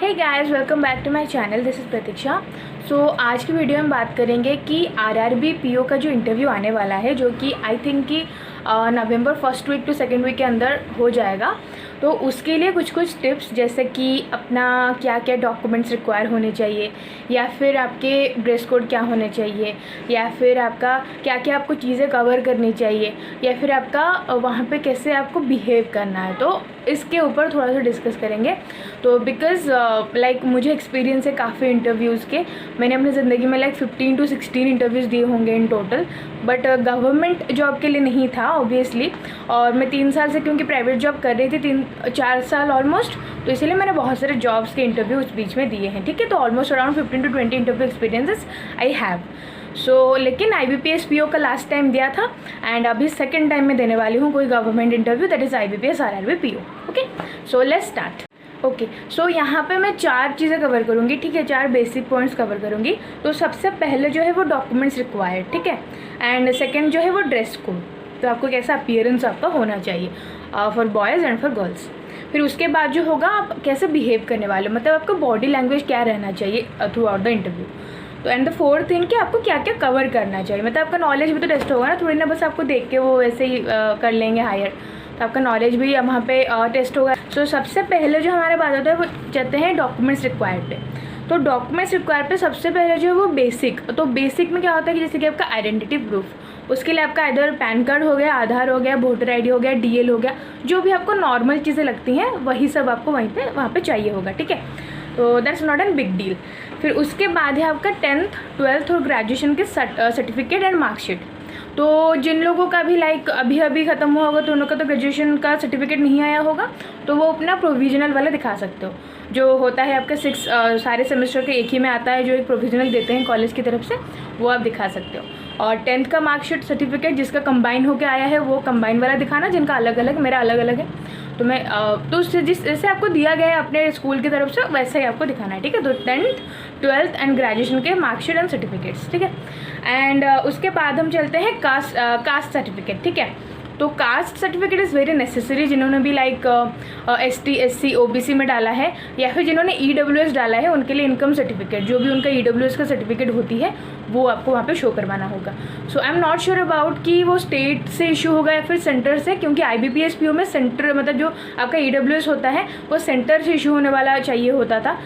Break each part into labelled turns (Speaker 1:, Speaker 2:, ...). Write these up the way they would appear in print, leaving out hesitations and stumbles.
Speaker 1: Hey guys, welcome back to my channel. This is Pratiksha. So आज की video में बात करेंगे कि आरआरबी पीओ का जो इंटरव्यू आने वाला है, जो कि आई थिंक कि November first week to second week के अंदर हो जाएगा। तो उसके लिए कुछ टिप्स, जैसे कि अपना क्या क्या डॉक्यूमेंट्स रिक्वायर होने चाहिए, या फिर आपके ड्रेस कोड क्या होने चाहिए, या फिर आपका क्या क्या आपको चीज़ें कवर करनी चाहिए, या फिर आपका वहाँ पे कैसे आपको बिहेव करना है। तो इसके ऊपर थोड़ा सा डिस्कस करेंगे। तो बिकॉज़ लाइक मुझे एक्सपीरियंस है काफ़ी इंटरव्यूज़ के। मैंने अपनी ज़िंदगी में लाइक 15 to 16 इंटरव्यूज़ दिए होंगे in total, but government job के लिए नहीं था ऑब्वियसली। और मैं 3 साल से क्योंकि प्राइवेट जॉब कर रही थी, 4 साल ऑलमोस्ट, तो इसीलिए मैंने बहुत सारे जॉब्स के इंटरव्यू उस बीच में दिए हैं। ठीक है, तो almost around 15 to 20 interview experiences I have. लेकिन IBPS PO का लास्ट टाइम दिया था, एंड अभी सेकेंड टाइम में देने वाली हूँ कोई government interview, that is IBPS RRB PO। Okay, so let's start. Okay, so यहाँ पे मैं 4 चीज़ें कवर करूँगी। ठीक है, 4 बेसिक पॉइंट्स कवर करूँगी। तो सबसे पहले जो है वो डॉक्यूमेंट्स रिक्वायर्ड, ठीक है, एंड सेकेंड जो है वो ड्रेस कोड। तो आपको कैसा अपीयरेंस आपका होना चाहिए for boys and for girls. फिर उसके बाद जो होगा, आप कैसे बिहेव करने वाले, मतलब आपका बॉडी लैंग्वेज क्या रहना चाहिए थ्रू आउट द इंटरव्यू। तो एंड द फोर्थ थिंग कि आपको क्या क्या कवर करना चाहिए, मतलब आपका नॉलेज भी तो टेस्ट होगा ना, थोड़ी ना बस आपको देख के वो वैसे ही कर लेंगे हायर। तो आपका नॉलेज भी वहाँ पे टेस्ट होगा। सो सबसे पहले जो हमारे बात होता है वो चलते हैं डॉक्यूमेंट्स रिक्वायर्ड पे। तो डॉक्यूमेंट्स रिक्वायर्ड पे सबसे पहले जो है वो बेसिक। तो बेसिक में क्या होता है कि जैसे कि आपका आइडेंटिटी प्रूफ, उसके लिए आपका इधर पैन कार्ड हो गया, आधार हो गया, वोटर ID हो गया, DL हो गया, जो भी आपको नॉर्मल चीज़ें लगती हैं वही सब आपको वहाँ पे चाहिए होगा। ठीक है, तो that's not an big deal. फिर उसके बाद है आपका 10th 12th और ग्रेजुएशन के सर्टिफिकेट एंड मार्कशीट। तो जिन लोगों का भी लाइक अभी ख़त्म हुआ होगा, तो उन लोगों का तो ग्रेजुएशन का सर्टिफिकेट नहीं आया होगा, तो वो अपना प्रोविजनल वाला दिखा सकते हो, जो होता है आपका 6 सारे सेमेस्टर के एक ही में आता है, जो एक प्रोविजनल देते हैं कॉलेज की तरफ से, वो आप दिखा सकते हो। और 10th का मार्कशीट सर्टिफिकेट जिसका कंबाइन होकर आया है, वो कंबाइन वाला दिखाना, जिनका अलग अलग, मेरा अलग अलग है, तो मैं तो उससे जैसे आपको दिया गया है अपने स्कूल की तरफ से, वैसे ही आपको दिखाना है। ठीक है, तो 10th 12th एंड ग्रेजुएशन के मार्कशीट एंड सर्टिफिकेट्स। ठीक है, एंड उसके बाद हम चलते हैं कास्ट सर्टिफिकेट। ठीक है, तो caste certificate is very necessary, जिन्होंने भी लाइक ST SC OBC में डाला है, या फिर जिन्होंने EWS डाला है, उनके लिए इनकम सर्टिफिकेट, जो भी उनका EWS का सर्टिफिकेट होती है, वो आपको वहाँ पे शो करवाना होगा। So I am not sure about कि वो स्टेट से इशू होगा या फिर सेंटर से, क्योंकि IBPS PO में सेंटर, मतलब जो आपका EWS होता है वो सेंटर से इशू होने वाला चाहिए होता था।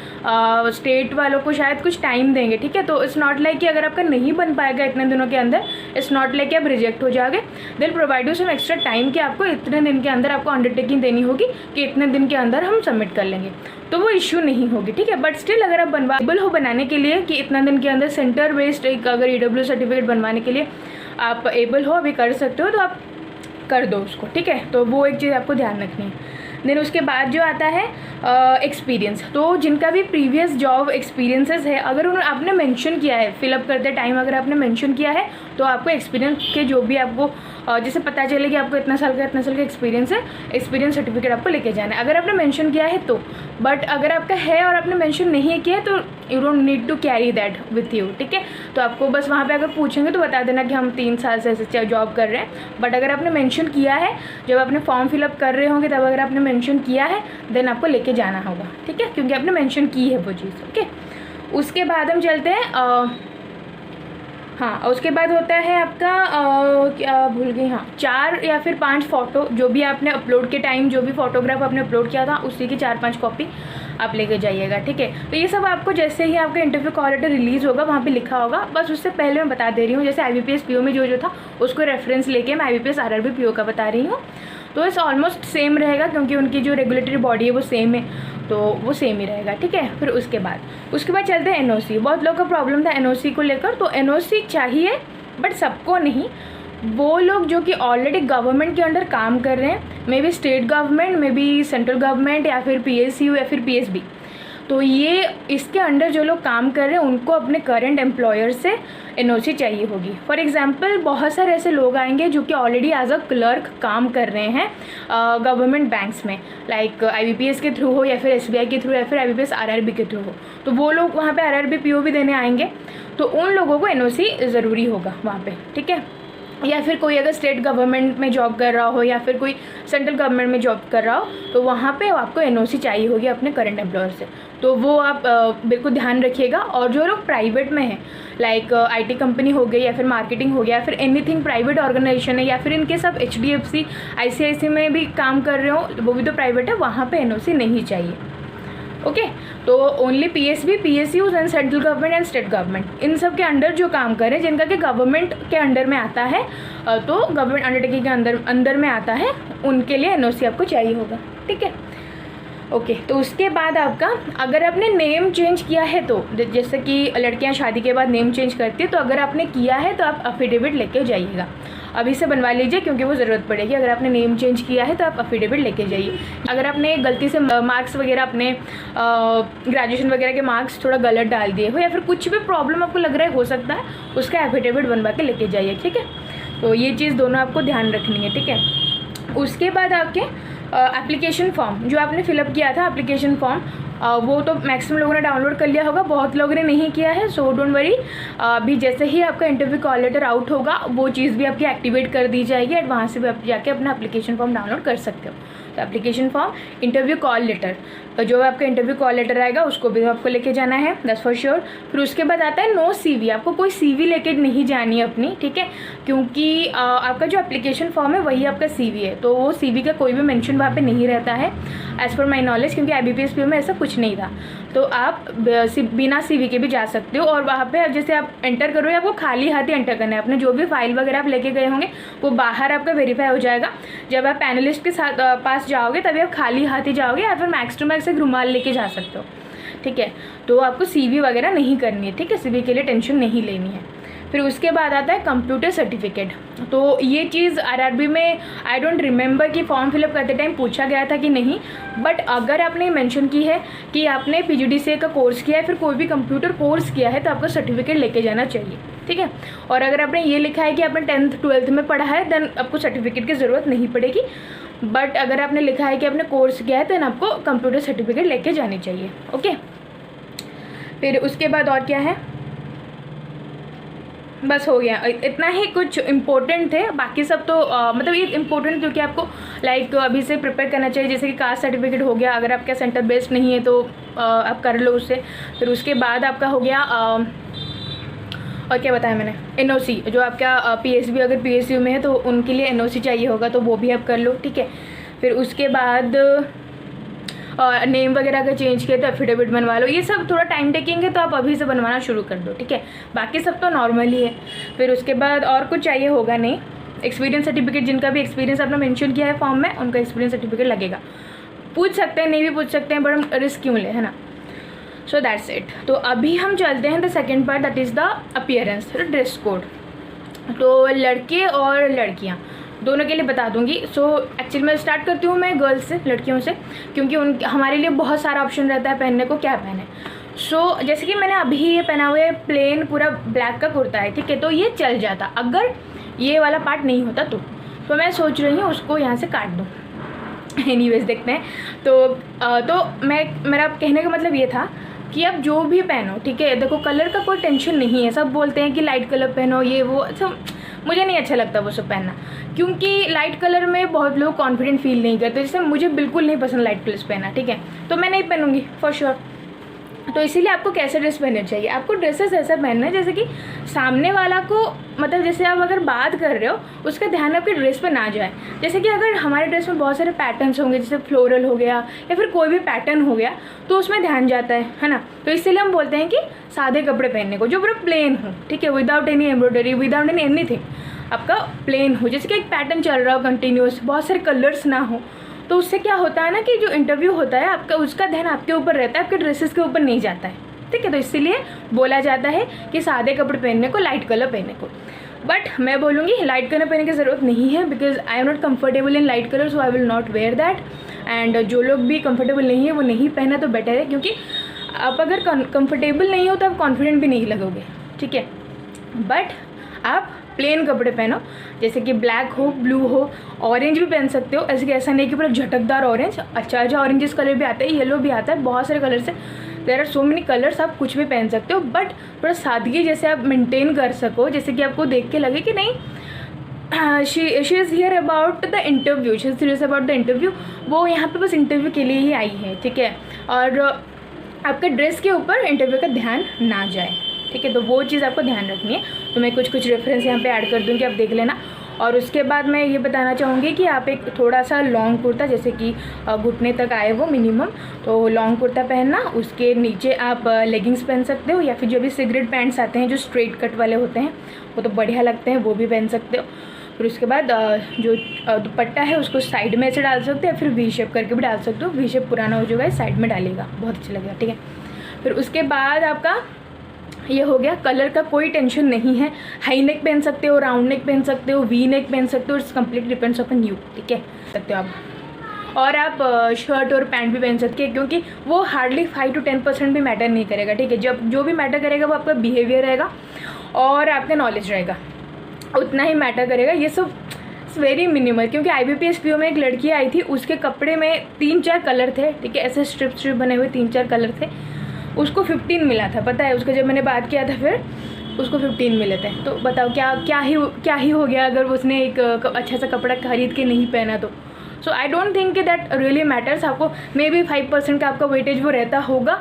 Speaker 1: स्टेट वालों को शायद कुछ टाइम देंगे। ठीक है, तो इट्स नॉट लाइक कि अगर आपका नहीं बन पाएगा इतने दिनों के अंदर, इट्स नॉट लाइक कि आप रिजेक्ट हो जाओगे। They'll provide you some extra time कि आपको इतने दिन के अंदर आपको अंडरटेकिंग देनी होगी कि इतने दिन के अंदर हम सबमिट कर लेंगे, तो वो इशू नहीं होगी। ठीक है, बट स्टिल अगर आप बनवाएबल हो बनाने के लिए कि इतना दिन के अंदर सेंटर बेस्ड एक अगर EWS सर्टिफिकेट बनवाने के लिए आप एबल हो, अभी कर सकते हो, तो आप कर दो उसको। ठीक है, तो वो एक चीज़ आपको ध्यान रखनी है। देन उसके बाद जो आता है एक्सपीरियंस। तो जिनका भी प्रीवियस जॉब एक्सपीरियंसेस है, अगर आपने मेंशन किया है फिलअप करते टाइम, अगर आपने मेंशन किया है, तो आपको एक्सपीरियंस के जो भी आपको जैसे पता चले कि आपको इतना साल का एक्सपीरियंस है, एक्सपीरियंस सर्टिफिकेट आपको लेके जाना है, अगर आपने मेंशन किया है तो। बट अगर आपका है और आपने मेंशन नहीं किया है, तो you don't need to carry that with you. ठीक है, तो आपको बस वहाँ पे अगर पूछेंगे तो बता देना कि हम 3 साल से ऐसे जॉब कर रहे हैं। बट अगर आपने मेंशन किया है, जब आपने फॉर्म फिलअप कर रहे होंगे, तब अगर आपने मेंशन किया है, देन आपको लेके जाना होगा। ठीक है, क्योंकि आपने मेंशन की है वो चीज़। ओके, उसके बाद हम चलते हैं हाँ, उसके बाद होता है आपका क्या भूल गई, हाँ, 4 या फिर 5 फ़ोटो, जो भी आपने अपलोड के टाइम जो भी फ़ोटोग्राफ आपने अपलोड किया था, उसी की 4-5 कॉपी आप लेके जाइएगा। ठीक है, तो ये सब आपको जैसे ही आपका इंटरव्यू कॉल लेटर रिलीज़ होगा, वहाँ पे लिखा होगा। बस उससे पहले मैं बता दे रही हूँ, जैसे IBPS PO में जो था उसको रेफरेंस लेके मैं IBPS RRB PO का बता रही हूँ। तो इस ऑलमोस्ट सेम रहेगा, क्योंकि उनकी जो रेगुलेटरी बॉडी है वो सेम है, तो वो सेम ही रहेगा। ठीक है, फिर उसके बाद चलते हैं NOC। बहुत लोगों का प्रॉब्लम था NOC को लेकर। तो NOC चाहिए, बट सबको नहीं। वो लोग जो कि ऑलरेडी गवर्नमेंट के अंडर काम कर रहे हैं, may be state government, may be central government, या फिर PSU या फिर PSB, तो ये इसके अंडर जो लोग काम कर रहे हैं, उनको अपने करंट एम्प्लॉयर से NOC चाहिए होगी। फॉर एग्जांपल, बहुत सारे ऐसे लोग आएंगे जो कि ऑलरेडी एज अ क्लर्क काम कर रहे हैं गवर्नमेंट बैंक्स में, लाइक IBPS के थ्रू हो, या फिर SBI के थ्रू, या फिर IBPS RRB के थ्रू हो, तो वो लोग वहाँ पे RRB PO भी देने आएंगे, तो उन लोगों को NOC ज़रूरी होगा वहाँ पे। ठीक है, या फिर कोई अगर स्टेट गवर्नमेंट में जॉब कर रहा हो, या फिर कोई सेंट्रल गवर्नमेंट में जॉब कर रहा हो, तो वहाँ पे आपको NOC चाहिए होगी अपने करंट एम्प्लॉयर से। तो वो आप बिल्कुल ध्यान रखिएगा। और जो लोग प्राइवेट में हैं, लाइक IT कंपनी हो गई या फिर मार्केटिंग हो गया, फिर एनीथिंग प्राइवेट ऑर्गेनाइजेशन है, या फिर इनके सब HDFC ICICI में भी काम कर रहे हो, वो भी तो प्राइवेट है, वहाँ पे NOC नहीं चाहिए। ओके, तो only PSB, PSUs and central government and state government, इन सब के अंडर जो काम करें, जिनका कि गवर्नमेंट के अंडर में आता है, तो गवर्नमेंट अंडरटेकिंग के अंदर में आता है, उनके लिए NOC आपको चाहिए होगा। ठीक है, ओके। तो उसके बाद आपका, अगर आपने नेम चेंज किया है तो, जैसे कि लड़कियां शादी के बाद नेम चेंज करती है, तो अगर आपने किया है तो आप अफिडेविट लेके जाइएगा, अभी से बनवा लीजिए, क्योंकि वो ज़रूरत पड़ेगी। अगर आपने नेम चेंज किया है तो आप अफिडेविट लेके जाइए। अगर आपने गलती से मार्क्स वगैरह, अपने ग्रेजुएशन वगैरह के मार्क्स थोड़ा गलत डाल दिए हो, या फिर कुछ भी प्रॉब्लम आपको लग रहा है हो सकता है, उसका एफिडेविट बनवा के लेके जाइए। ठीक है, तो ये चीज़ दोनों आपको ध्यान रखनी है। ठीक है, उसके बाद आपके एप्लीकेशन फॉर्म जो आपने फिलअप किया था, एप्लीकेशन फॉर्म, वो तो मैक्सिमम लोगों ने डाउनलोड कर लिया होगा, बहुत लोगों ने नहीं किया है, सो डोंट वरी। अभी जैसे ही आपका इंटरव्यू कॉल लेटर आउट होगा, वो चीज़ भी आपकी एक्टिवेट कर दी जाएगी, और वहाँ से भी आप जाके अपना एप्लीकेशन फॉर्म डाउनलोड कर सकते हो। तो application form, interview call letter, जो आपका इंटरव्यू कॉल लेटर आएगा उसको भी आपको लेके जाना है, दैट्स फॉर श्योर। फिर उसके बाद आता है नो CV, आपको कोई CV लेके नहीं जानी है अपनी। ठीक है, क्योंकि आपका जो एप्लीकेशन फॉर्म है वही आपका CV है, तो वो CV का कोई भी मेंशन वहाँ पे नहीं रहता है, एज़ पर माई नॉलेज, क्योंकि IBPS PO में ऐसा कुछ नहीं था। तो आप बिना CV के भी जा सकते हो, और वहाँ पे जैसे आप एंटर करोगे, आपको खाली हाथ ही एंटर करना है। अपने जो भी फाइल वगैरह आप लेके गए होंगे वो बाहर आपका वेरीफाई हो जाएगा। जब आप पैनलिस्ट के साथ पास जाओगे तभी आप खाली हाथ ही जाओगे, या फिर मैक्स टू मैक्स एक रुमाल लेके जा सकते हो। ठीक है, तो आपको CV वगैरह नहीं करनी है। ठीक है, CV के लिए टेंशन नहीं लेनी है। फिर उसके बाद आता है कंप्यूटर सर्टिफिकेट। तो ये चीज़ RRB में आई डोंट रिमेंबर कि फॉर्म फिलअप करते टाइम पूछा गया था कि नहीं, बट अगर आपने मेंशन की है कि आपने PGDCA का कोर्स किया है, फिर कोई भी कंप्यूटर कोर्स किया है, तो आपको सर्टिफिकेट लेके जाना चाहिए। ठीक है, और अगर आपने ये लिखा है कि आपने 10th 12th में पढ़ा है, देन आपको सर्टिफिकेट की ज़रूरत नहीं पड़ेगी। बट अगर आपने लिखा है कि आपने कोर्स किया है, देन आपको कंप्यूटर सर्टिफिकेट लेके जानी चाहिए। ओके, फिर उसके बाद और क्या है, बस हो गया, इतना ही कुछ इम्पोर्टेंट थे। बाकी सब तो मतलब ये इम्पोर्टेंट क्योंकि आपको लाइक अभी से प्रिपेयर करना चाहिए। जैसे कि कास्ट सर्टिफिकेट हो गया, अगर आपका सेंटर बेस्ड नहीं है तो आप कर लो उससे। फिर उसके बाद आपका हो गया और क्या बताया मैंने, NOC, जो आपका PSB अगर PSU में है तो उनके लिए NOC चाहिए होगा, तो वो भी आप कर लो। ठीक है, फिर उसके बाद नेम वगैरह का चेंज किया तो एफिडेविट बनवा लो। ये सब थोड़ा टाइम टेकिंग है, तो आप अभी से बनवाना शुरू कर दो। ठीक है, बाकी सब तो नॉर्मल ही है। फिर उसके बाद और कुछ चाहिए होगा नहीं, एक्सपीरियंस सर्टिफिकेट, जिनका भी एक्सपीरियंस आपने मेंशन किया है फॉर्म में, उनका एक्सपीरियंस सर्टिफिकेट लगेगा। पूछ सकते हैं, नहीं भी पूछ सकते हैं, बट हम रिस्क क्यों ले, है ना। So that's it. तो अभी हम चलते हैं the second part, that is the appearance, dress code. तो लड़के और लड़कियाँ दोनों के लिए बता दूंगी। सो एक्चुअली मैं स्टार्ट करती हूँ मैं गर्ल्स से, लड़कियों से, क्योंकि हमारे लिए बहुत सारा ऑप्शन रहता है पहनने को, क्या पहने। सो जैसे कि मैंने अभी ये पहना हुआ है, प्लेन पूरा ब्लैक का कुर्ता है। ठीक है, तो ये चल जाता अगर ये वाला पार्ट नहीं होता तो मैं सोच रही हूँ उसको यहाँ से काट दूँ। एनीवेज देखते हैं। तो मेरा कहने का मतलब ये था कि आप जो भी पहनो, ठीक है, देखो कलर का कोई टेंशन नहीं है। सब बोलते हैं कि लाइट कलर पहनो, ये वो, अच्छा मुझे नहीं अच्छा लगता वो सब पहनना, क्योंकि लाइट कलर में बहुत लोग कॉन्फिडेंट फील नहीं करते। जैसे मुझे बिल्कुल नहीं पसंद लाइट कलर्स पहनना। ठीक है, तो मैं नहीं पहनूंगी फॉर श्योर। तो इसीलिए आपको कैसे ड्रेस पहनने चाहिए, आपको ड्रेसेस ऐसा पहनना है जैसे कि सामने वाला को, मतलब जैसे आप अगर बात कर रहे हो उसका ध्यान आपके ड्रेस पे ना जाए। जैसे कि अगर हमारे ड्रेस में बहुत सारे पैटर्न्स होंगे, जैसे फ्लोरल हो गया या फिर कोई भी पैटर्न हो गया, तो उसमें ध्यान जाता है ना। तो इसीलिए हम बोलते हैं कि सादे कपड़े पहनने को, जो पूरा प्लेन हो। ठीक है, without any embroidery, without any anything, आपका प्लेन हो। जैसे कि एक पैटर्न चल रहा हो कंटिन्यूस, बहुत सारे कलर्स ना हो, तो उससे क्या होता है ना कि जो इंटरव्यू होता है आपका, उसका ध्यान आपके ऊपर रहता है, आपके ड्रेसेस के ऊपर नहीं जाता है। ठीक है, तो इसीलिए बोला जाता है कि सादे कपड़े पहनने को, लाइट कलर पहनने को। बट मैं बोलूँगी लाइट कलर पहनने की ज़रूरत नहीं है, because I am not comfortable in light colour, so I will not wear that. And जो लोग भी कंफर्टेबल नहीं है वो नहीं पहना तो बेटर है, क्योंकि आप अगर कंफर्टेबल नहीं हो तो आप कॉन्फिडेंट भी नहीं लगोगे। ठीक है, बट आप प्लेन कपड़े पहनो, जैसे कि ब्लैक हो, ब्लू हो, ऑरेंज भी पहन सकते हो। ऐसे कि ऐसा नहीं कि पूरा झटकदार ऑरेंज, अच्छा ऑरेंजेस कलर भी आता है, येलो भी आता है, बहुत सारे कलर से, there are so many colours, आप कुछ भी पहन सकते हो। बट थोड़ा सादगी जैसे आप मेंटेन कर सको, जैसे कि आपको देख के लगे कि नहीं she is here about the interview, she is serious about the interview, वो यहाँ पे बस इंटरव्यू के लिए ही आई है। ठीक है, और आपका ड्रेस के ऊपर इंटरव्यू का ध्यान ना जाए, ठीक है। तो वो चीज़ आपको ध्यान रखनी है। तो मैं कुछ रेफरेंस यहाँ पे ऐड कर दूँगी, आप देख लेना। और उसके बाद मैं ये बताना चाहूँगी कि आप एक थोड़ा सा लॉन्ग कुर्ता, जैसे कि घुटने तक आए वो मिनिमम, तो लॉन्ग कुर्ता पहनना। उसके नीचे आप लेगिंग्स पहन सकते हो, या फिर जो भी सिगरेट पैंट्स आते हैं जो स्ट्रेट कट वाले होते हैं वो तो बढ़िया लगते हैं, वो भी पहन सकते हो। फिर उसके बाद जो दुपट्टा है उसको साइड में ऐसे डाल सकते हो, या फिर वी शेप करके भी डाल सकते हो। वी शेप पुराना हो जाएगा, साइड में डालेगा, बहुत अच्छा लगेगा, ठीक है। फिर उसके बाद आपका ये हो गया। कलर का कोई टेंशन नहीं है, हाई नेक पहन सकते हो, राउंड नेक पहन सकते हो, वी नेक पहन सकते हो, it's complete depends upon you, ठीक है, सकते हो आप। और आप शर्ट और पैंट भी पहन सकते हैं, क्योंकि वो हार्डली 5 to 10% भी मैटर नहीं करेगा, ठीक है। जब जो भी मैटर करेगा वो आपका बिहेवियर रहेगा और आपका नॉलेज रहेगा, उतना ही मैटर करेगा। ये सब वेरी मिनिमल, क्योंकि IBPS PO में एक लड़की आई थी, उसके कपड़े में 3-4 कलर थे, ठीक है, ऐसे स्ट्रिप बने हुए 3-4 कलर थे। उसको 15 मिला था, पता है। उसका जब मैंने बात किया था फिर उसको 15 मिले थे। तो बताओ क्या ही हो गया अगर उसने एक अच्छा सा कपड़ा खरीद के नहीं पहना तो। सो आई डोंट थिंक कि दैट रियली मैटर्स। आपको मे बी 5% का आपका वेटेज वो रहता होगा,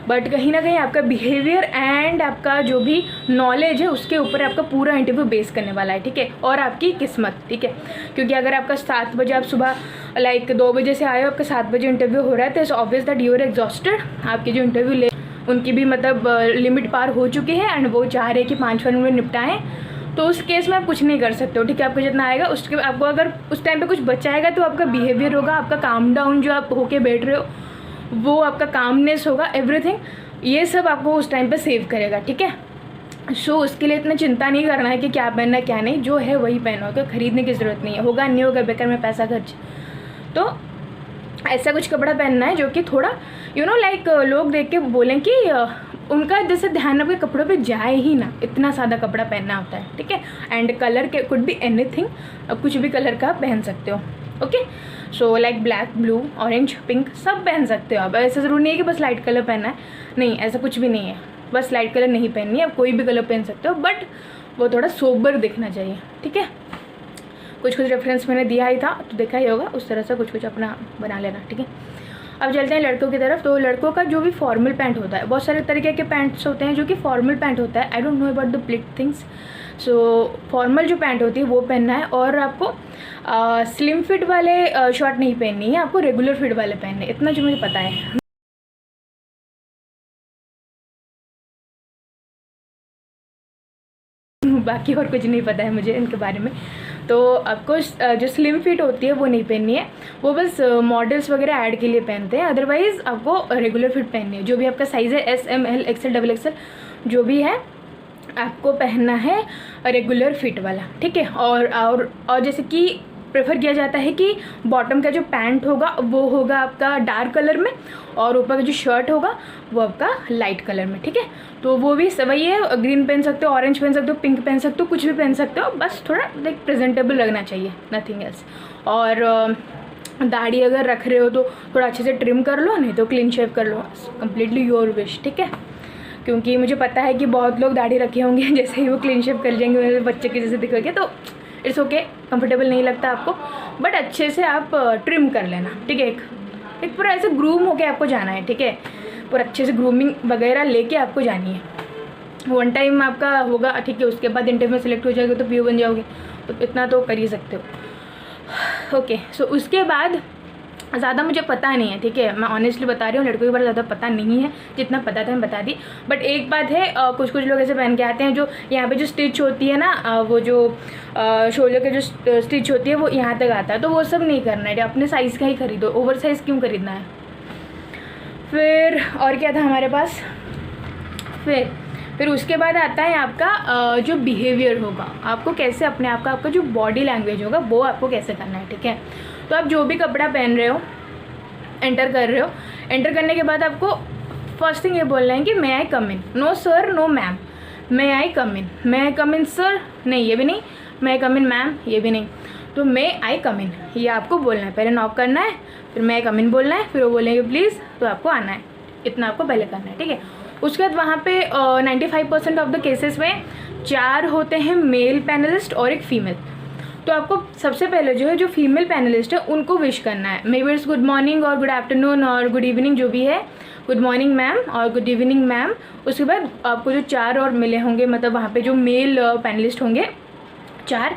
Speaker 1: बट कहीं ना कहीं आपका बिहेवियर एंड आपका जो भी नॉलेज है उसके ऊपर आपका पूरा इंटरव्यू बेस करने वाला है, ठीक है। और आपकी किस्मत, ठीक है, क्योंकि अगर आपका 7 बजे आप सुबह लाइक 2 बजे से आए हो, आपका 7 बजे इंटरव्यू हो रहा है, तो it's obvious that you are exhausted. आपके जो इंटरव्यू ले उनकी भी मतलब लिमिट पार हो चुकी है एंड वो चाह रहे हैं कि 5 मिनट में निपटाएं। तो उस केस में आप कुछ नहीं कर सकते हो, ठीक है। आपको जितना आएगा उसके आपको अगर उस टाइम पे कुछ बचाएगा तो आपका बिहेवियर होगा, आपका काम डाउन जो आप होके बैठ रहे हो वो आपका कामनेस होगा, एवरीथिंग ये सब आपको उस टाइम पे सेव करेगा, ठीक है। सो उसके लिए इतना चिंता नहीं करना है कि क्या पहनना है क्या नहीं, जो है वही पहनो, कि खरीदने की ज़रूरत नहीं है, होगा नहीं होगा बेकार में पैसा खर्च। तो ऐसा कुछ कपड़ा पहनना है जो कि थोड़ा लाइक लोग देख के बोलें कि उनका जैसे ध्यान आपके कपड़ों पे जाए ही ना, इतना सादा कपड़ा पहनना होता है, ठीक है। एंड कलर के कुड बी एनीथिंग, कुछ भी कलर का पहन सकते हो, okay. So like black, blue, orange, pink सब पहन सकते हो आप। ऐसा ज़रूरी नहीं है कि बस लाइट कलर पहनना है, नहीं, ऐसा कुछ भी नहीं है। बस लाइट कलर नहीं पहननी है, आप कोई भी कलर पहन सकते हो, बट वो थोड़ा सोबर दिखना चाहिए, ठीक है। कुछ रेफरेंस मैंने दिया ही था तो देखा ही होगा, उस तरह से कुछ अपना बना लेना, ठीक है। अब चलते हैं लड़कों की तरफ। तो लड़कों का जो भी फॉर्मल पैंट होता है, बहुत सारे तरीके के पैंट्स होते हैं जो कि फॉर्मल पैंट होता है। I don't know about the pleat things. So formal जो पैंट होती है वो पहनना है, और आपको स्लिम फिट वाले शर्ट नहीं पहननी है, आपको रेगुलर फिट वाले पहनने, इतना जो मुझे पता है। बाकी और कुछ नहीं पता है मुझे इनके बारे में। तो आपको जो स्लिम फिट होती है वो नहीं पहननी है, वो बस मॉडल्स वगैरह ऐड के लिए पहनते हैं। अदरवाइज़ आपको रेगुलर फिट पहननी है, जो भी आपका साइज़ है S, M, L, XL, XXL जो भी है आपको पहनना है रेगुलर फिट वाला, ठीक है। और जैसे कि प्रेफर किया जाता है कि बॉटम का जो पैंट होगा वो होगा आपका डार्क कलर में, और ऊपर का जो शर्ट होगा वो आपका लाइट कलर में, ठीक है। तो वो भी वही है, ग्रीन पहन सकते हो, ऑरेंज पहन सकते हो, पिंक पहन सकते हो, कुछ भी पहन सकते हो, बस थोड़ा लाइक प्रेजेंटेबल लगना चाहिए, नथिंग एल्स। और दाढ़ी अगर रख रहे हो तो थोड़ा अच्छे से ट्रिम कर लो, नहीं तो क्लीन शेव कर लो, कम्प्लीटली योर विश, ठीक है। क्योंकि मुझे पता है कि बहुत लोग दाढ़ी रखे होंगे, जैसे ही वो क्लीन शेव कर जाएंगे मेरे बच्चे के जैसे दिखोगे तो इट्स ओके, कंफर्टेबल नहीं लगता आपको, बट अच्छे से आप ट्रिम कर लेना, ठीक है। एक पूरा ऐसे ग्रूम होके आपको जाना है, ठीक है, पूरा अच्छे से ग्रूमिंग वगैरह लेके आपको जानी है। वन टाइम आपका होगा, ठीक है, उसके बाद इंटरव्यू में सिलेक्ट हो जाएगा तो PO बन जाओगे, तो इतना तो कर ही सकते हो, ओके। सो उसके बाद ज़्यादा मुझे पता नहीं है, ठीक है, मैं ऑनेस्टली बता रही हूँ, लड़कों के बारे में ज़्यादा पता नहीं है, जितना पता था मैं बता दी। बट एक बात है, कुछ लोग ऐसे पहन के आते हैं जो यहाँ पे जो स्टिच होती है ना, वो जो शोल्डर के जो स्टिच होती है वो यहाँ तक आता है, तो वो सब नहीं करना है, अपने साइज़ का ही खरीदो, ओवर साइज़ क्यों खरीदना है। फिर और क्या था हमारे पास, फिर उसके बाद आता है आपका जो बिहेवियर होगा, आपको कैसे अपने आप का, आपका जो बॉडी लैंग्वेज होगा वो आपको कैसे करना है, ठीक है। तो आप जो भी कपड़ा पहन रहे हो, एंटर कर रहे हो, एंटर करने के बाद आपको फर्स्ट थिंग ये बोलना है कि मे आई कम इन, नो सर, नो मैम, मे आई कम इन, मे आई कम इन सर, नहीं ये भी नहीं, मे आई कम इन मैम, ये भी नहीं, तो मे आई कम इन ये आपको बोलना है। पहले नॉक करना है, फिर मे आई कम इन बोलना है, फिर वो बोलेंगे प्लीज़, तो आपको आना है, इतना आपको पहले करना है, ठीक है। उसके बाद वहाँ पे 95% ऑफ द केसेस में 4 होते हैं मेल पैनलिस्ट और एक फीमेल। तो आपको सबसे पहले जो है जो फीमेल पैनलिस्ट है उनको विश करना है, may be it's good morning और गुड आफ्टरनून और गुड इवनिंग जो भी है, गुड मॉर्निंग मैम और गुड इवनिंग मैम। उसके बाद आपको जो 4 और मिले होंगे, मतलब वहाँ पे जो मेल पैनलिस्ट होंगे 4,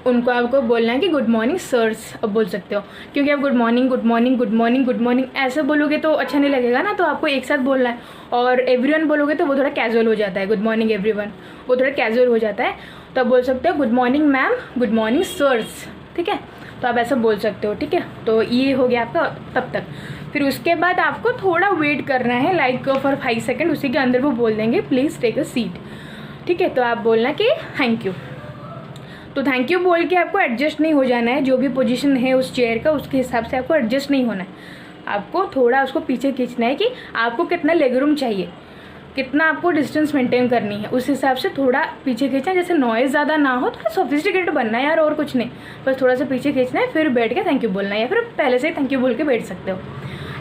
Speaker 1: उनको आपको बोलना है कि गुड मॉर्निंग सर्स अब बोल सकते हो, क्योंकि आप good morning good morning good morning good morning ऐसे बोलोगे तो अच्छा नहीं लगेगा ना, तो आपको एक साथ बोलना है। और एवरीवन बोलोगे तो वो थोड़ा कैजुअल हो जाता है, गुड मॉर्निंग एवरीवन वो थोड़ा कैजुअल हो जाता है, तो आप बोल सकते हो good morning ma'am, good morning sirs, ठीक है। तो आप ऐसा बोल सकते हो, ठीक है। तो ये हो गया आपका तब तक। फिर उसके बाद आपको थोड़ा वेट करना है, लाइक फॉर 5 सेकेंड, उसी के अंदर वो बोल देंगे प्लीज़ टेक अ सीट, ठीक है। तो आप बोलना कि थैंक यू। तो थैंक यू बोल के आपको एडजस्ट नहीं हो जाना है, जो भी पोजीशन है उस चेयर का उसके हिसाब से आपको एडजस्ट नहीं होना है, आपको थोड़ा उसको पीछे खींचना है कि आपको कितना लेग रूम चाहिए, कितना आपको डिस्टेंस मेंटेन करनी है, उस हिसाब से थोड़ा पीछे खींचना है। जैसे नॉइज़ ज़्यादा ना हो, थोड़ा सोफिस्टिकेटेड बनना है यार, और कुछ नहीं, बस थोड़ा सा पीछे खींचना है, फिर बैठ के थैंक यू बोलना है, या फिर पहले से ही थैंक यू बोल के बैठ सकते हो।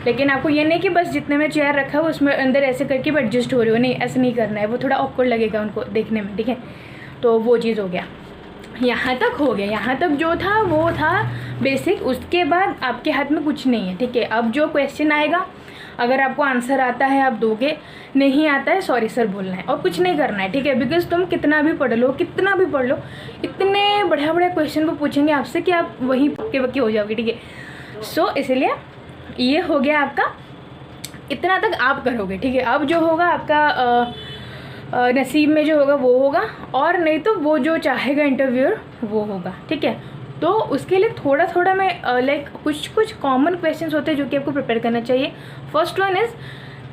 Speaker 1: लेकिन आपको ये नहीं कि बस जितने में चेयर रखा है उसमें अंदर ऐसे करके एडजस्ट हो रहे हो, नहीं ऐसे नहीं करना है, वो थोड़ा ऑकवर्ड लगेगा उनको देखने में, ठीक है। तो वो चीज़ हो गया, यहाँ तक हो गया। यहाँ तक जो था वो था बेसिक, उसके बाद आपके हाथ में कुछ नहीं है, ठीक है। अब जो क्वेश्चन आएगा, अगर आपको आंसर आता है आप दोगे, नहीं आता है सॉरी सर बोलना है, और कुछ नहीं करना है, ठीक है। बिकॉज तुम कितना भी पढ़ लो, कितना भी पढ़ लो, इतने बढ़िया बढ़िया क्वेश्चन वो पूछेंगे आपसे कि आप वहीं पक्के पक्के हो जाओगे, ठीक है। सो इसलिए ये हो गया आपका, इतना तक आप करोगे, ठीक है। अब जो होगा आपका नसीब में जो होगा वो होगा, और नहीं तो वो जो चाहेगा इंटरव्यूअर वो होगा, ठीक है। तो उसके लिए थोड़ा थोड़ा मैं लाइक कुछ कॉमन क्वेश्चंस होते हैं जो कि आपको प्रिपेयर करना चाहिए। First one is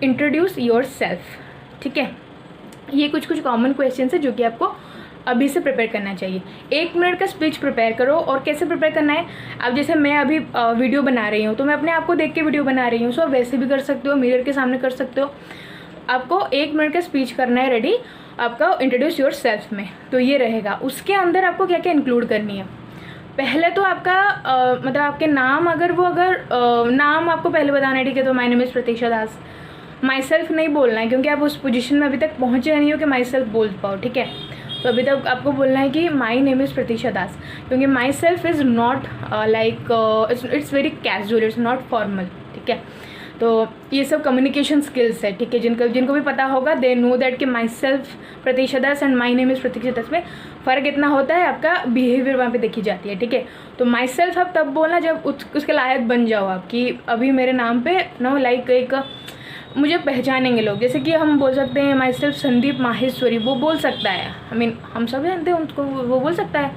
Speaker 1: introduce your self, ठीक है। ये कुछ कॉमन क्वेश्चंस है जो कि आपको अभी से प्रिपेयर करना चाहिए। 1 मिनट का स्पीच प्रिपेयर करो। और कैसे प्रिपेयर करना है, अब जैसे मैं अभी वीडियो बना रही हूँ तो मैं अपने आप को देख के वीडियो बना रही हूँ, सो आप वैसे भी कर सकते हो, मिरर के सामने कर सकते हो। आपको 1 मिनट का स्पीच करना है रेडी, आपका इंट्रोड्यूस योर सेल्फ में, तो ये रहेगा। उसके अंदर आपको क्या क्या इंक्लूड करनी है, पहले तो आपका मतलब आपके नाम, अगर नाम आपको पहले बताना है, ठीक है। तो my name is Pratiksha Das. My self नहीं बोलना है, क्योंकि आप उस पोजीशन में अभी तक पहुँचे नहीं हो कि माई सेल्फ बोल पाओ, ठीक है। तो अभी तक आपको बोलना है कि माई नेम इज़ प्रतीक्षा दास, क्योंकि my self is not like it's very casual, it's not formal, ठीक है। तो ये सब कम्युनिकेशन स्किल्स है, ठीक है। जिनको भी पता होगा दे नो दैट कि myself Pratiksha Das and my name is Pratiksha Das में फ़र्क इतना होता है, आपका बिहेवियर वहाँ पे देखी जाती है, ठीक है। तो माई सेल्फ आप तब बोलना जब उसके लायक बन जाओ आप, कि अभी मेरे नाम पे नो लाइक एक मुझे पहचानेंगे लोग। जैसे कि हम बोल सकते हैं माई सेल्फ संदीप माहेश्वरी, वो बोल सकता है, आई मीन हम सब जानते हैं उनको, वो बोल सकता है,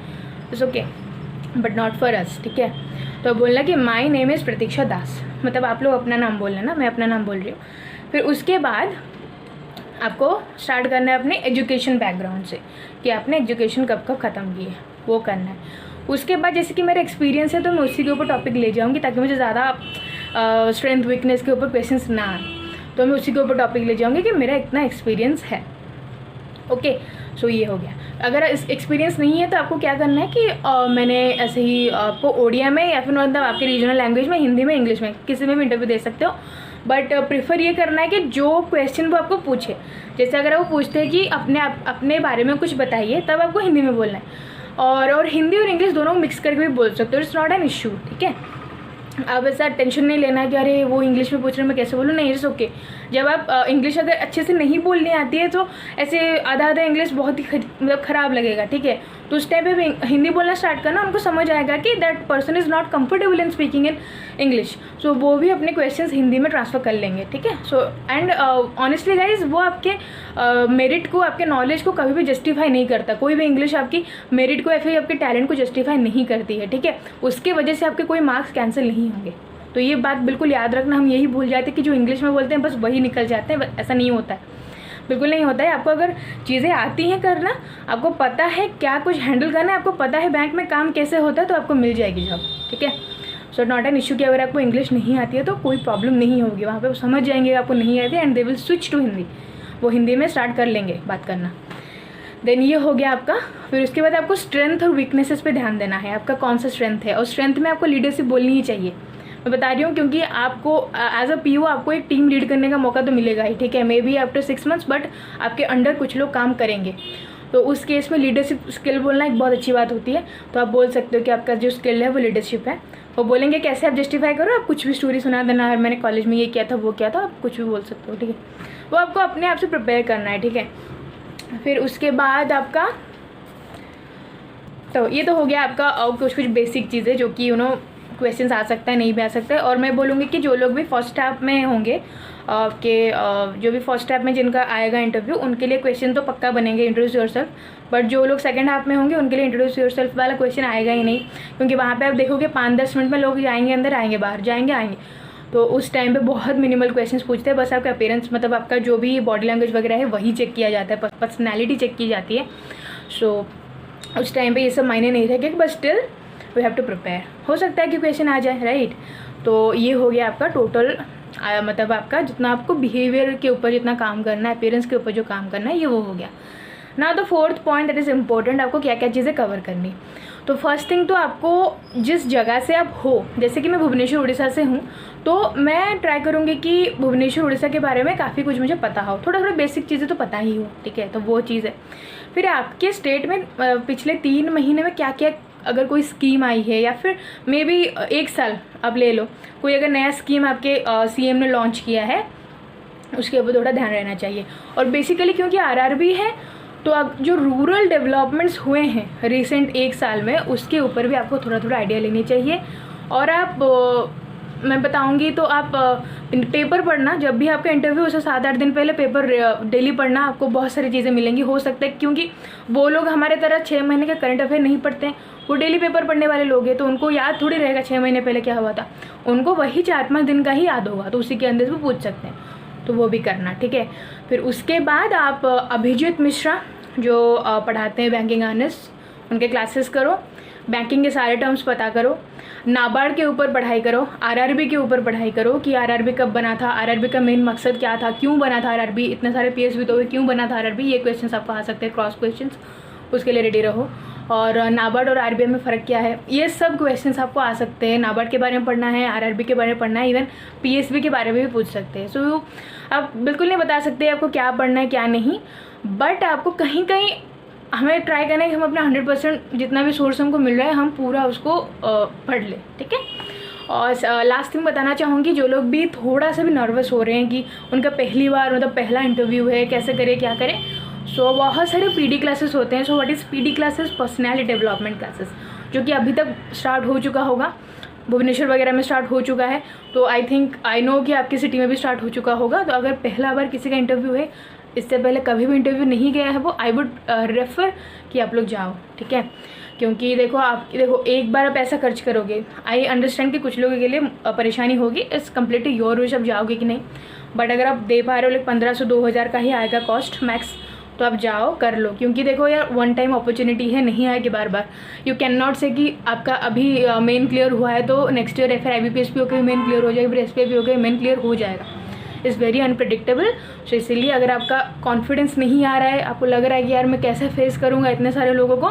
Speaker 1: it's okay, but not for us, ठीक है। तो बोलना कि माई नेम इज़ प्रतीक्षा दास, मतलब आप लोग अपना नाम बोलना ना, मैं अपना नाम बोल रही हूँ। फिर उसके बाद आपको स्टार्ट करना है अपने एजुकेशन बैकग्राउंड से, कि आपने एजुकेशन कब कब ख़त्म की है, वो करना है। उसके बाद जैसे कि मेरा एक्सपीरियंस है तो मैं उसी के ऊपर टॉपिक ले जाऊँगी, ताकि मुझे ज़्यादा स्ट्रेंथ वीकनेस के ऊपर क्वेश्चंस ना आए, तो मैं उसी के ऊपर टॉपिक ले जाऊँगी कि मेरा इतना एक्सपीरियंस है, ओके। सो ये हो गया। अगर इस एक्सपीरियंस नहीं है तो आपको क्या करना है कि मैंने ऐसे ही आपको ओडिया में या फिर मतलब आपके रीजनल लैंग्वेज में, हिंदी में, इंग्लिश में, किसी में भी इंटरव्यू दे सकते हो, बट प्रेफर ये करना है कि जो क्वेश्चन वो आपको पूछे, जैसे अगर वो पूछते हैं कि अपने बारे में कुछ बताइए, तब आपको हिंदी में बोलना है। और हिंदी और इंग्लिश दोनों मिक्स करके भी बोल सकते हो, इट्स नॉट एन इशू, ठीक है। अब ऐसा टेंशन नहीं लेना है कि अरे वो इंग्लिश में पूछ रहे हैं मैं कैसे बोलूँ, नहीं, इट्स ओके। जब आप इंग्लिश अगर अच्छे से नहीं बोलने आती है तो ऐसे आधा इंग्लिश बहुत ही मतलब ख़राब लगेगा, ठीक है। तो उस टाइम पे हिंदी बोलना स्टार्ट करना, उनको समझ आएगा कि that person is not comfortable in speaking in English, so वो भी अपने क्वेश्चंस हिंदी में ट्रांसफ़र कर लेंगे, ठीक है। सो एंड ऑनेस्टली गाइज, वो आपके मेरिट को, आपके नॉलेज को कभी भी जस्टिफाई नहीं करता। कोई भी इंग्लिश आपकी मेरिट को या फिर आपके टैलेंट को जस्टिफाई नहीं करती है, ठीक है। उसके वजह से आपके कोई मार्क्स कैंसिल नहीं होंगे। तो ये बात बिल्कुल याद रखना। हम यही भूल जाते हैं कि जो इंग्लिश में बोलते हैं बस वही निकल जाते हैं, ऐसा नहीं होता है, बिल्कुल नहीं होता है। आपको अगर चीज़ें आती हैं करना, आपको पता है क्या कुछ हैंडल करना है, आपको पता है बैंक में काम कैसे होता है, तो आपको मिल जाएगी जॉब, ठीक है। सो नॉट एन इशू कि अगर आपको इंग्लिश नहीं आती है तो कोई प्रॉब्लम नहीं होगी, वहाँ पे वो समझ जाएंगे आपको नहीं आती and they will switch to Hindi, वो हिंदी में स्टार्ट कर लेंगे बात करना। देन ये हो गया आपका। फिर उसके बाद आपको स्ट्रेंथ और वीकनेसेस पे ध्यान देना है, आपका कौन सा स्ट्रेंथ है। और स्ट्रेंथ में आपको लीडरशिप बोलनी ही चाहिए, मैं बता रही हूँ, क्योंकि आपको एज अ पीओ आपको एक टीम लीड करने का मौका तो मिलेगा ही, ठीक है। May be after 6 months, but आपके अंडर कुछ लोग काम करेंगे, तो उस केस में लीडरशिप स्किल बोलना एक बहुत अच्छी बात होती है। तो आप बोल सकते हो कि आपका जो स्किल है वो लीडरशिप है। वो बोलेंगे कैसे आप जस्टिफाई करो, आप कुछ भी स्टोरी सुना देना, यार मैंने कॉलेज में ये किया था वो किया था, आप कुछ भी बोल सकते हो, ठीक है। वो आपको अपने आप से प्रिपेयर करना है, ठीक है। फिर उसके बाद आपका तो ये तो हो गया आपका कुछ बेसिक चीज़ें जो कि क्वेश्चंस आ सकता है, नहीं भी आ सकता है। और मैं बोलूँगी कि जो लोग भी फर्स्ट हाफ में होंगे जो भी फर्स्ट हाफ में जिनका आएगा इंटरव्यू, उनके लिए क्वेश्चन तो पक्का बनेंगे इंट्रोड्यूस योरसेल्फ। बट जो लोग सेकंड हाफ में होंगे उनके लिए इंट्रोड्यूस योरसेल्फ वाला क्वेश्चन आएगा ही नहीं, क्योंकि वहाँ पे आप देखोगे 5-10 मिनट में लोग जाएंगे अंदर, आएंगे बाहर, जाएंगे आएंगे। तो उस टाइम पे बहुत मिनिमल क्वेश्चंस पूछते हैं, बस आपका अपीयरेंस मतलब आपका जो भी बॉडी लैंग्वेज वगैरह है वही चेक किया जाता है, पर्सनैलिटी चेक की जाती है। सो उस टाइम पे ये सब मायने नहीं रखेगा, but still we have to prepare. हो सकता है कि क्वेश्चन आ जाए, राइट। तो ये हो गया आपका टोटल मतलब आपका जितना आपको बिहेवियर के ऊपर जितना काम करना है, अपीयरेंस के ऊपर जो काम करना है, ये वो हो गया ना। तो fourth point that is important, आपको क्या क्या चीज़ें कवर करनी। तो फर्स्ट थिंग तो आपको जिस जगह से आप हो, जैसे कि मैं भुवनेश्वर उड़ीसा से हूँ, तो मैं ट्राई करूँगी कि भुवनेश्वर उड़ीसा के बारे में काफ़ी कुछ मुझे पता हो, थोड़ा बेसिक चीज़ें तो पता ही हो, ठीक है। तो वो चीज़ है। फिर आपके स्टेट में पिछले 3 महीने में क्या क्या अगर कोई स्कीम आई है, या फिर मे बी 1 साल अब ले लो, कोई अगर नया स्कीम आपके सीएम ने लॉन्च किया है, उसके ऊपर थोड़ा ध्यान रहना चाहिए। और बेसिकली क्योंकि आरआरबी है, तो अब जो रूरल डेवलपमेंट्स हुए हैं रिसेंट 1 साल में, उसके ऊपर भी आपको थोड़ा आइडिया लेनी चाहिए। और आप मैं बताऊंगी तो आप पेपर पढ़ना, जब भी आपका इंटरव्यू उससे 7-8 दिन पहले पेपर डेली पढ़ना, आपको बहुत सारी चीज़ें मिलेंगी। हो सकता है क्योंकि वो लोग हमारे तरह 6 महीने का करंट अफेयर नहीं पढ़ते हैं, वो डेली पेपर पढ़ने वाले लोग हैं, तो उनको याद थोड़ी रहेगा 6 महीने पहले क्या हुआ था, उनको वही 4-5 दिन का ही याद होगा, तो उसी के अंदर से पूछ सकते हैं, तो वो भी करना, ठीक है। फिर उसके बाद आप अभिजीत मिश्रा जो पढ़ाते हैं बैंकिंग ऑनर्स, उनके क्लासेस करो, बैंकिंग के सारे टर्म्स पता करो, नाबार्ड के ऊपर पढ़ाई करो, आरआरबी के ऊपर पढ़ाई करो कि आरआरबी कब बना था, आरआरबी का मेन मकसद क्या था, क्यों बना था आरआरबी, इतने सारे पीएसबी तो हुए, क्यों बना था आरआरबी, ये क्वेश्चंस आपको आ सकते हैं, क्रॉस क्वेश्चंस, उसके लिए रेडी रहो। और नाबार्ड और आरबीआई में फ़र्क क्या है, ये सब क्वेश्चंस आपको आ सकते हैं। नाबार्ड के बारे में पढ़ना है, आरआरबी के बारे में पढ़ना है, इवन पीएसबी के बारे में भी पूछ सकते हैं। सो आप बिल्कुल नहीं बता सकते आपको क्या पढ़ना है क्या नहीं, बट आपको कहीं कहीं हमें ट्राई करना है कि हम अपना 100% जितना भी सोर्स हमको मिल रहा है हम पूरा उसको पढ़ लें, ठीक है। और लास्ट थिंग बताना चाहूँगी, जो लोग भी थोड़ा सा भी नर्वस हो रहे हैं कि उनका पहली बार मतलब पहला इंटरव्यू है, कैसे करें क्या करें, सो बहुत सारे पीडी क्लासेस होते हैं। So what is PD classes? Personality development classes, जो कि अभी तक स्टार्ट हो चुका होगा, भुवनेश्वर वगैरह में स्टार्ट हो चुका है, तो आई नो कि आपकी सिटी में भी स्टार्ट हो चुका होगा। तो अगर पहला बार किसी का इंटरव्यू है, इससे पहले कभी भी इंटरव्यू नहीं गया है, वो आई वुड रेफ़र कि आप लोग जाओ, ठीक है। क्योंकि देखो एक बार आप पैसा खर्च करोगे, आई अंडरस्टैंड कि कुछ लोगों के लिए परेशानी होगी, इट्स कम्प्लीटली योर विश आप जाओगे कि नहीं, बट अगर आप दे पा रहे हो 1500-2000 का ही आएगा कॉस्ट मैक्स, तो आप जाओ कर लो। क्योंकि देखो यार, वन टाइम अपॉर्चुनिटी है, नहीं आएगी बार बार। यू कैन नॉट से कि आपका अभी मेन क्लियर हुआ है तो नेक्स्ट ईयर फिर IBPS भी होकर मेन क्लियर हो जाएगा, फिर SPI भी होकर मेन क्लियर हो जाएगा। Is very unpredictable. सो इसीलिए अगर आपका कॉन्फिडेंस नहीं आ रहा है, आपको लग रहा है कि यार मैं कैसे फेस करूँगा इतने सारे लोगों को,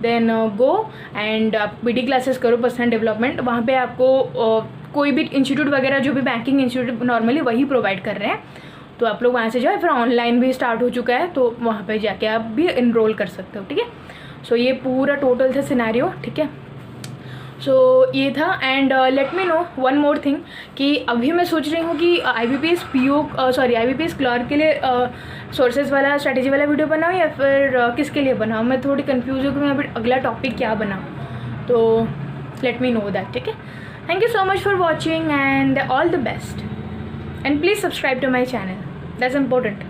Speaker 1: देन गो एंड आप PD क्लासेस करो, पर्सनल डेवलपमेंट। वहाँ पे आपको कोई भी इंस्टीट्यूट वगैरह जो भी बैंकिंग इंस्टीट्यूट नॉर्मली वही प्रोवाइड कर रहे हैं, तो आप लोग वहाँ से जाओ। फिर ऑनलाइन भी स्टार्ट हो चुका है, तो वहाँ पे जाके आप भी इनरोल कर सकते हो, ठीक है। सो ये पूरा टोटल था सिनेरियो, ठीक है। सो ये था। And let me know one more thing कि अभी मैं सोच रही हूँ कि IBPS क्लर्क के लिए सोर्सेज वाला स्ट्रैटेजी वाला वीडियो बनाऊँ या फिर किसके लिए बनाऊँ। मैं थोड़ी कंफ्यूज हूँ कि मैं अभी अगला टॉपिक क्या बनाऊँ, तो लेट मी नो दैट, ठीक है। Thank you so much for watching and all the best, and please subscribe to my channel, that's important.